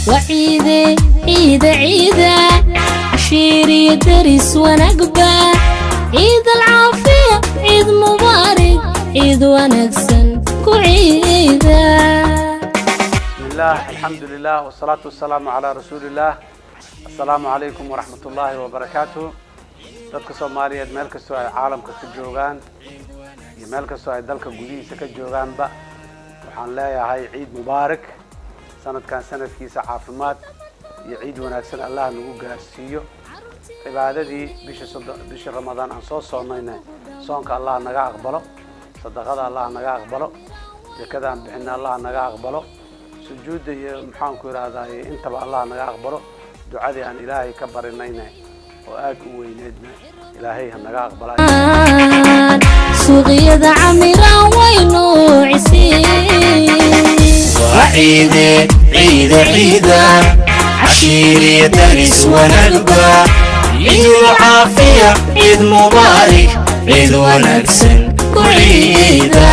وعيدة عيدة عيدة عشيري درس ونقبة عيد العافية عيد مبارك عيد ونكسن كعيدة. بسم الله الحمد لله والصلاة والسلام على رسول الله. السلام عليكم ورحمة الله وبركاته. dadka Soomaaliyeed meel kasta ay caalamka ka joogaan iyo meel kasta ay dalka gudihiisa ka joogaanba waxaan leeyahay ciid mubaarak. sanadkan sanadkiisa caafimaad iyo ciid wanaagsan Allah nagu gaarsiiyo. cibaadadii bisha Ramadaan aan soo soonnayna soonka Allah naga aqbalo, sadaqada Allah naga aqbalo, zakada aan bixinna Allah naga aqbalo, sujuudda iyo maxaan ku yiraahdaa intaba Allah naga aqbalo. ducadii aan Ilaahay ka barinayna وآد وينادنا إلهي هنقا أقبل سوقية عميرة وينو عسين وعيدة عيدة عيدة عشيري درس ونقبة عيد العافية عيد مبارك عيد ونكسن كل عيدة.